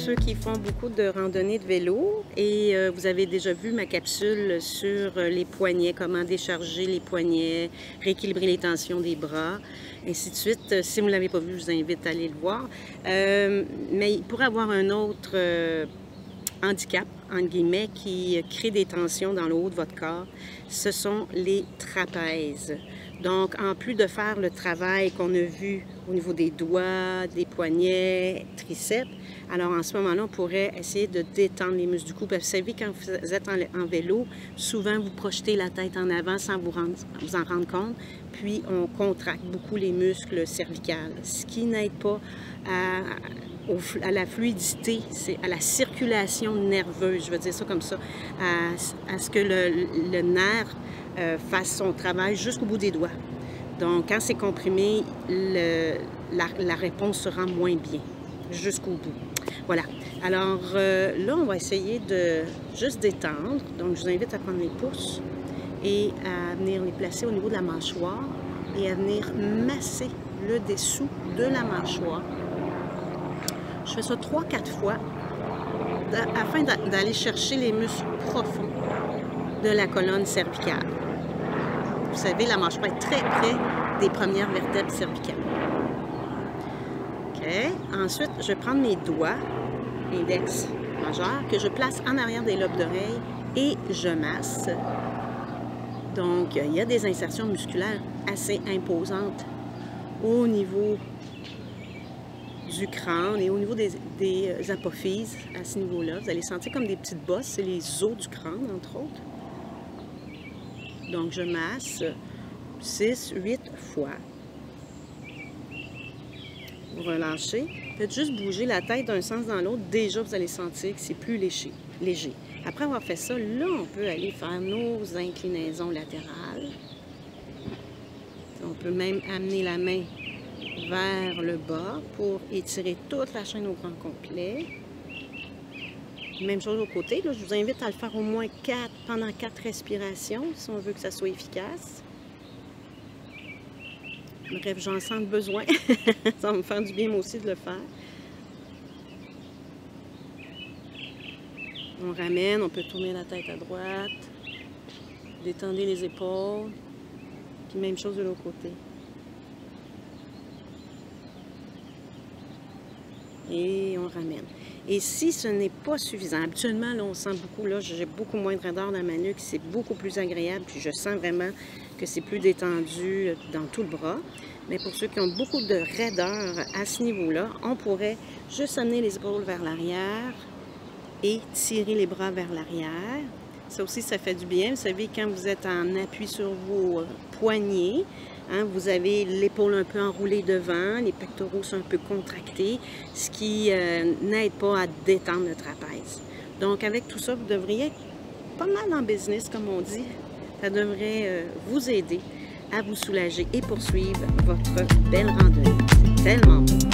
ceux qui font beaucoup de randonnées de vélo et vous avez déjà vu ma capsule sur les poignets, comment décharger les poignets, rééquilibrer les tensions des bras, ainsi de suite. Si vous ne l'avez pas vu, je vous invite à aller le voir. Mais il pourrait avoir un autre handicap, entre guillemets, qui crée des tensions dans le haut de votre corps. Ce sont les trapèzes. Donc, en plus de faire le travail qu'on a vu au niveau des doigts, des poignets, triceps, alors en ce moment-là, on pourrait essayer de détendre les muscles du cou. Parce que vous savez, quand vous êtes en vélo, souvent vous projetez la tête en avant sans vous en rendre compte, puis on contracte beaucoup les muscles cervicales, ce qui n'aide pas à la fluidité, à la circulation nerveuse, je veux dire ça comme ça, à ce que le nerf fasse son travail jusqu'au bout des doigts. Donc, quand c'est comprimé, la réponse se rend moins bien, jusqu'au bout. Voilà. Alors, là, on va essayer de juste détendre. Donc, je vous invite à prendre les pouces et à venir les placer au niveau de la mâchoire et à venir masser le dessous de la mâchoire. Je fais ça 3-4 fois afin d'aller chercher les muscles profonds de la colonne cervicale. Vous savez, la mâchoire est très près des premières vertèbres cervicales. OK. Ensuite, je vais prendre mes doigts, index majeur, que je place en arrière des lobes d'oreille et je masse. Donc, il y a des insertions musculaires assez imposantes au niveau du crâne et au niveau des apophyses à ce niveau-là. Vous allez sentir comme des petites bosses, c'est les os du crâne, entre autres. Donc, je masse 6-8 fois. Vous relâchez. Faites juste bouger la tête d'un sens dans l'autre. Déjà, vous allez sentir que c'est plus léger. Après avoir fait ça, là, on peut aller faire nos inclinaisons latérales. On peut même amener la main vers le bas pour étirer toute la chaîne au grand complet. Même chose au côté. Là, je vous invite à le faire au moins pendant 4 respirations si on veut que ça soit efficace. Bref, j'en sens besoin. Ça va me faire du bien moi aussi de le faire. On ramène, on peut tourner la tête à droite, détendez les épaules, puis même chose de l'autre côté. Et on ramène. Et si ce n'est pas suffisant, habituellement, là, on sent beaucoup, là, j'ai beaucoup moins de raideur dans ma nuque, c'est beaucoup plus agréable, puis je sens vraiment que c'est plus détendu dans tout le bras. Mais pour ceux qui ont beaucoup de raideur à ce niveau-là, on pourrait juste amener les épaules vers l'arrière et tirer les bras vers l'arrière. Ça aussi, ça fait du bien. Vous savez, quand vous êtes en appui sur vos poignets, hein, vous avez l'épaule un peu enroulée devant, les pectoraux sont un peu contractés, ce qui n'aide pas à détendre le trapèze. Donc, avec tout ça, vous devriez être pas mal en business, comme on dit. Ça devrait vous aider à vous soulager et poursuivre votre belle randonnée. C'est tellement beau.